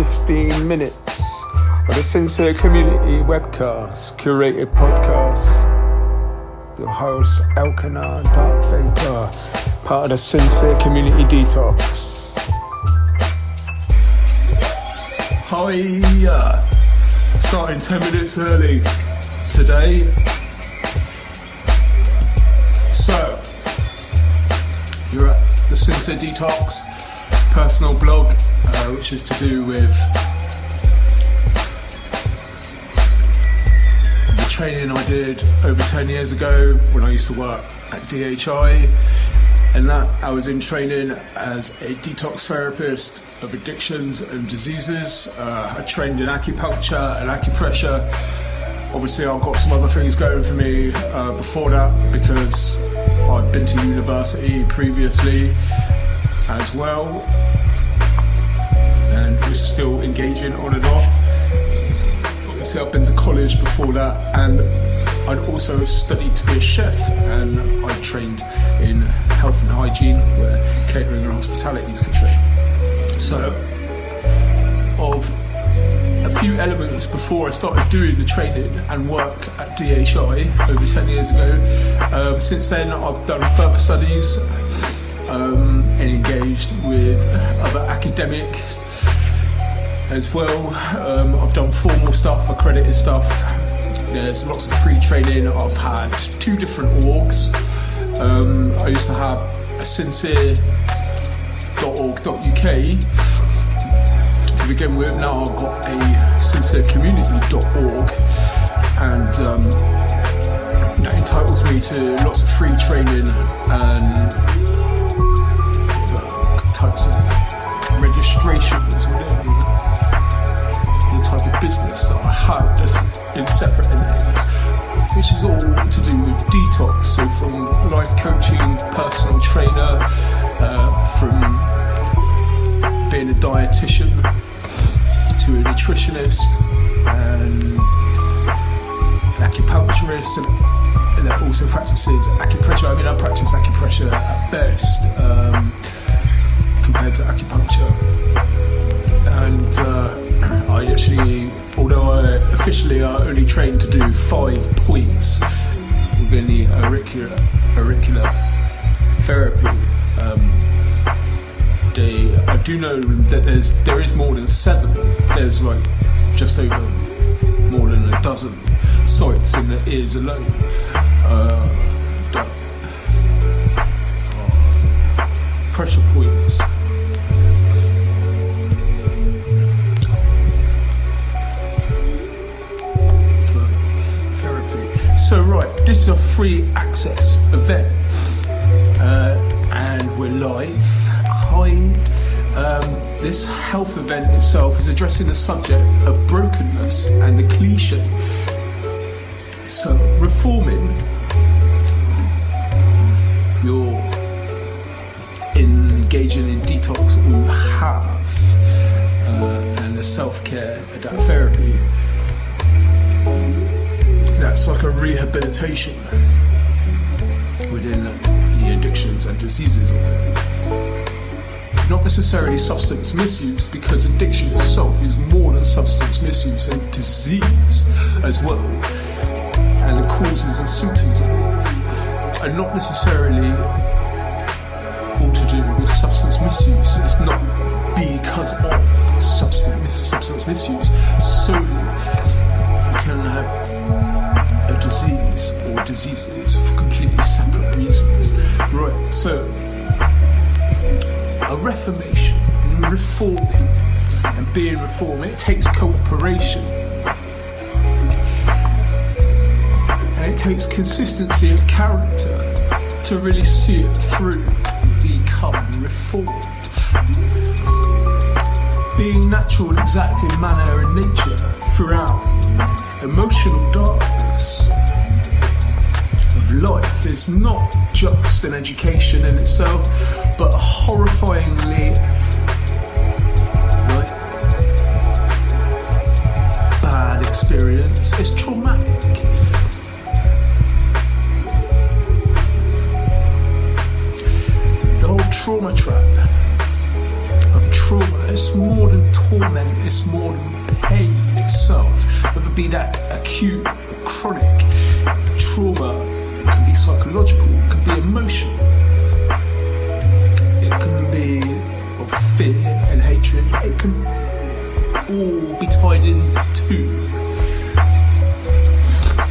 15 minutes of the Sincere Community webcast, curated podcast. Your host, Elkanah Dark Vapor, part of the Sincere Community Detox. Hi, starting 10 minutes early today. So, you're at the Sincere Detox personal blog, which is to do with the training I did over 10 years ago when I used to work at DHI, and that I was in training as a detox therapist of addictions and diseases. I trained in acupuncture and acupressure. Obviously I've got some other things going for me before that, because I'd been to university previously as well, and was still engaging on and off. Obviously I've been to college before that, and I'd also studied to be a chef, and I trained in health and hygiene, where catering and hospitality is concerned. So, of a few elements before I started doing the training and work at DHI over 10 years ago, since then I've done further studies and engaged with other academics as well. I've done formal stuff, accredited stuff. There's lots of free training. I've had 2 different orgs. I used to have a sincere.org.uk to begin with. Now I've got a sincerecommunity.org, and that entitles me to lots of free training and types of registrations, whatever, the type of business that I have just in separate entities, which is all to do with detox. So from life coaching, personal trainer, from being a dietitian to a nutritionist and an acupuncturist, and that also practices acupressure. I mean, I practice acupressure at best compared to acupuncture, and I actually, although I officially are only trained to do 5 points within the auricular therapy, I do know that there is more than 7. There's like just over more than a dozen sites in the ears alone that are pressure points. So right, this is a free access event, and we're live. Hi. This health event itself is addressing the subject of brokenness and the cliché. So reforming your engaging in detox that we have, and the self-care, that therapy. That's like a rehabilitation within the addictions and diseases of it. Not necessarily substance misuse, because addiction itself is more than substance misuse and disease as well, and the causes and symptoms of it are not necessarily all to do with substance misuse. It's not because of substance misuse solely you can have a disease or diseases for completely separate reasons. Right, so a reformation, reforming, and being reformed, it takes cooperation, and it takes consistency of character to really see it through and become reformed. Being natural and exact in manner and nature throughout emotional darkness of life is not just an education in itself, but a horrifyingly bad experience. It's traumatic. The whole trauma trap of trauma it's more than torment, it's more than pain itself. Whether it be that acute, chronic trauma, it can be psychological, it can be emotional, it can be of fear and hatred, it can all be tied into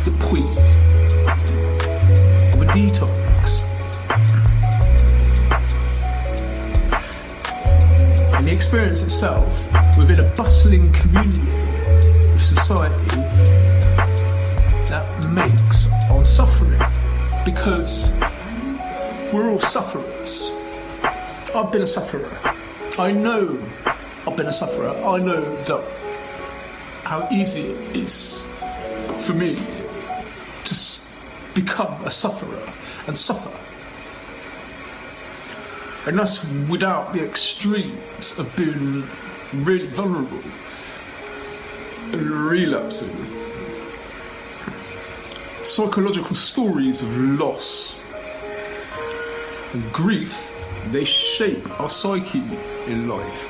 the point of a detox. And the experience itself within a bustling community of society that makes on suffering, because we're all sufferers. I've been a sufferer. I know I've been a sufferer. I know that how easy it is for me to become a sufferer and suffer. And that's without the extremes of being really vulnerable and relapsing. Psychological stories of loss and grief, they shape our psyche in life.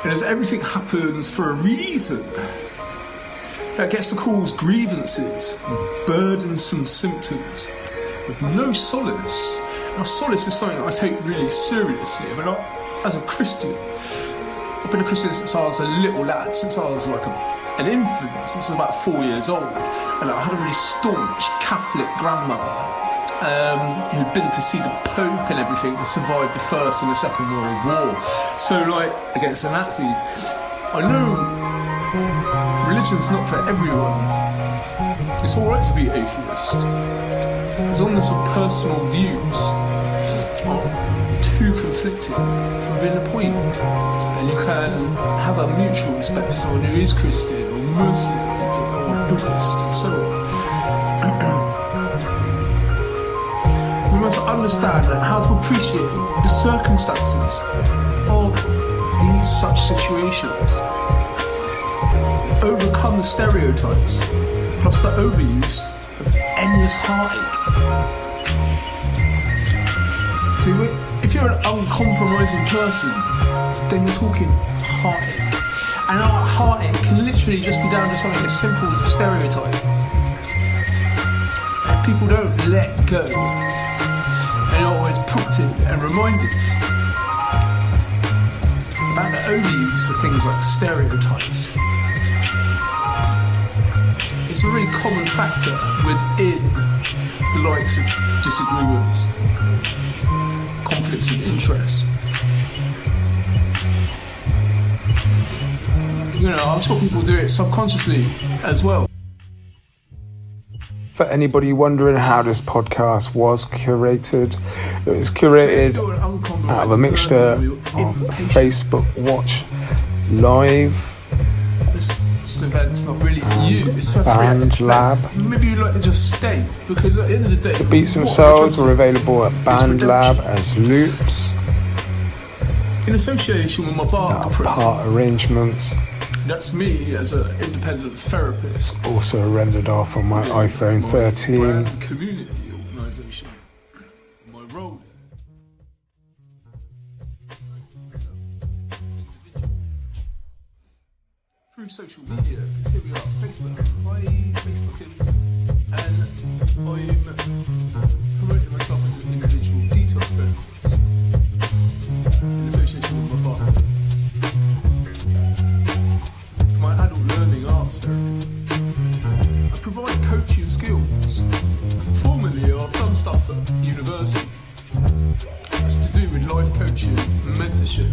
And as everything happens for a reason, that gets to cause grievances, burdensome symptoms with no solace. Now, solace is something I take really seriously. I mean, as a Christian, I've been a Christian since I was a little lad, since I was like an infant, since I was about 4 years old. And I had a really staunch Catholic grandmother who'd been to see the Pope and everything and survived the First and the Second World War. So, like, against the Nazis. I know religion's not for everyone. It's alright to be atheist, as long as your personal views aren't too conflicting within a point, and you can have a mutual respect for someone who is Christian or Muslim or Buddhist and so on. We must understand how to appreciate the circumstances of these such situations, overcome the stereotypes, plus the overuse of endless heartache. So if you're an uncompromising person, then you're talking heartache. And our heartache can literally just be down to something as simple as a stereotype. And people don't let go, and are always prompted and reminded about the overuse of things like stereotypes. It's a really common factor within the likes of disagreements, conflicts of interest. You know, I'm sure people do it subconsciously as well. For anybody wondering how this podcast was curated, it was curated out of a mixture of Facebook Watch Live, this event's not really for you, it's for Band Lab. Maybe you'd like to just stay, because at the end of the day, The beats themselves were available at Band Lab as loops, in association with my bar part arrangements. That's me as an independent therapist. Also rendered off on my iPhone 13. Brand community organisation. My role. Through social media, because here we are, Facebook. Hi, Facebookers. And I'm promoting myself as an individual detox therapist in association with my bar. My adult learning arts therapy. I provide coaching skills. Formerly, I've done stuff at university. It's to do with life coaching and mentorship.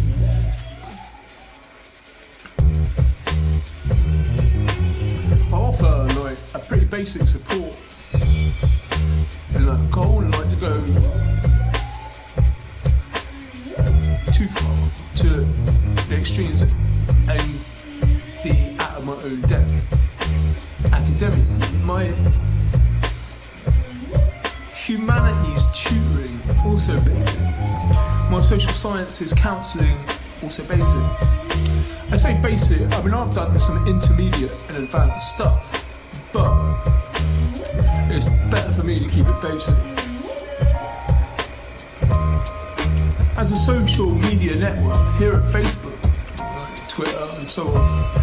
I offer like a pretty basic support, and I wouldn't like to go too far to the extremes and be out of my own depth. Academic, my humanities tutoring, also basic. My social sciences counselling, also basic. I say basic, I mean I've done some intermediate and advanced stuff, but it's better for me to keep it basic. As a social media network here at Facebook, so on.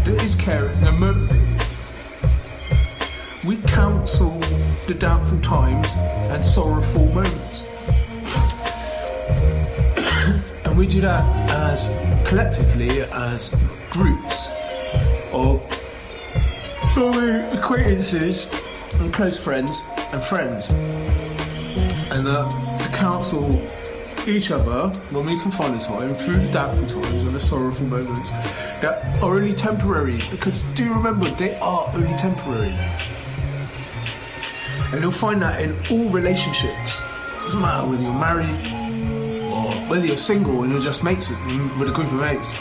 That is caring and motivating. We counsel the doubtful times and sorrowful moments. And we do that as collectively, as groups of acquaintances and close friends and friends. And to counsel each other when we can find the time through the doubtful times and the sorrowful moments that are only temporary, because do remember, they are only temporary. And you'll find that in all relationships. It doesn't matter whether you're married or whether you're single and you're just mates with a group of mates.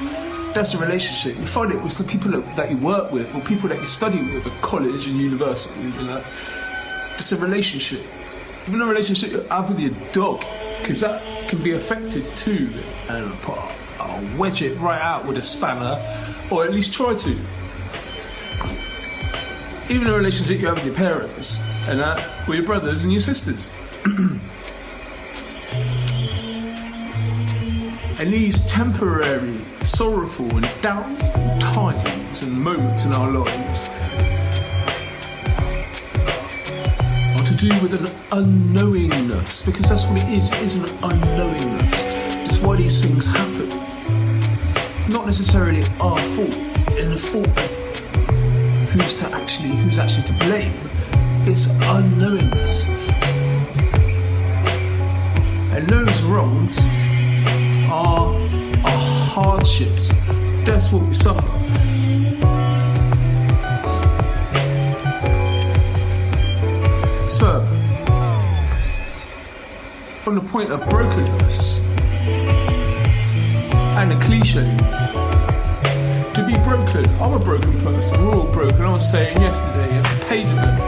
That's a relationship. You find it with the people that you work with or people that you study with at college and university. You know, it's a relationship. Even a relationship you have with your dog, because that can be affected too. And I'll wedge it right out with a spanner, or at least try to. Even a relationship you have with your parents, and with your brothers and your sisters. And these temporary, sorrowful and doubtful times and moments in our lives are to do with an unknowingness, because that's what it is an unknowingness. It's why these things happen. Not necessarily our fault, and the fault of who's actually to blame. It's unknowingness. And those wrongs are hardships. That's what we suffer. So, on the point of brokenness and the cliché, to be broken, I'm a broken person, we're all broken. I was saying yesterday at the pain of it.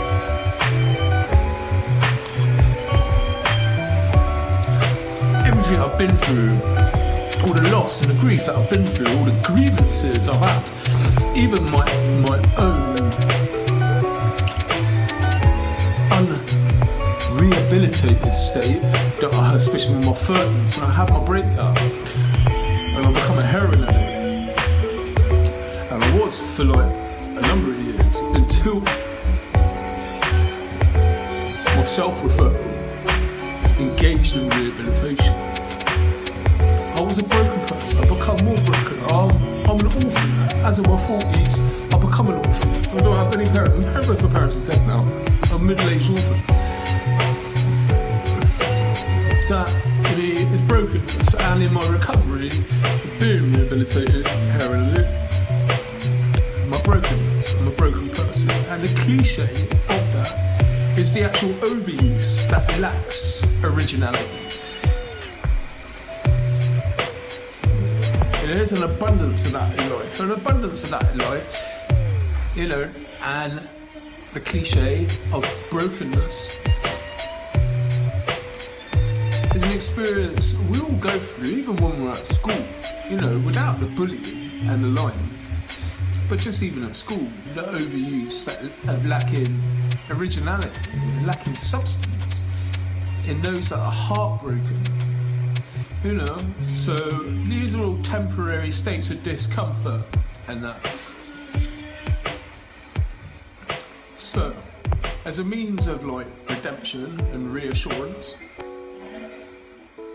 Everything I've been through, all the loss and the grief that I've been through, all the grievances I've had, even my own unrehabilitated state that I had, especially in my 30s when I had my breakout and I become a heroin addict. And I was for like a number of years until my self-referral engaged in rehabilitation. I was a broken person. I become more broken. I'm an orphan. As in my 40s, I become an orphan. I don't have any parents. Both my parents are dead now. I'm a middle-aged orphan. That is brokenness, and in my recovery, being rehabilitated, heroin addict, my brokenness. I'm a broken person, and the cliché of that is the actual overuse that lacks originality. There's an abundance of that in life, you know, and the cliché of brokenness is an experience we all go through, even when we're at school, you know, without the bullying and the lying, but just even at school, the overuse of lacking originality, lacking substance in those that are heartbroken. You know, so these are all temporary states of discomfort and that. So, as a means of like redemption and reassurance,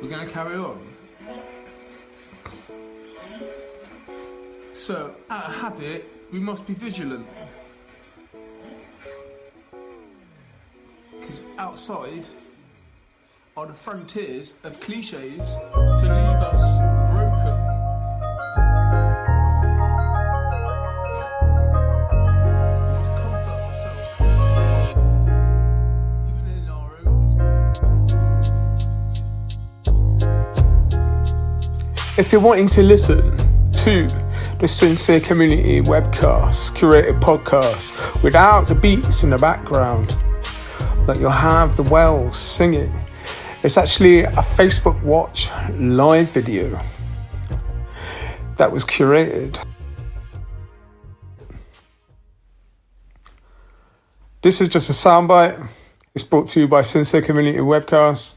we're going to carry on. So, out of habit, we must be vigilant. Because outside are the frontiers of clichés to leave us broken. We must comfort ourselves, even in our own. If you're wanting to listen to the Sincere Community webcast, curated podcast, without the beats in the background, but you'll have the whales singing. It's actually a Facebook Watch live video that was curated. This is just a soundbite. It's brought to you by Sincere Community Webcast.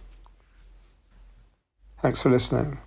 Thanks for listening.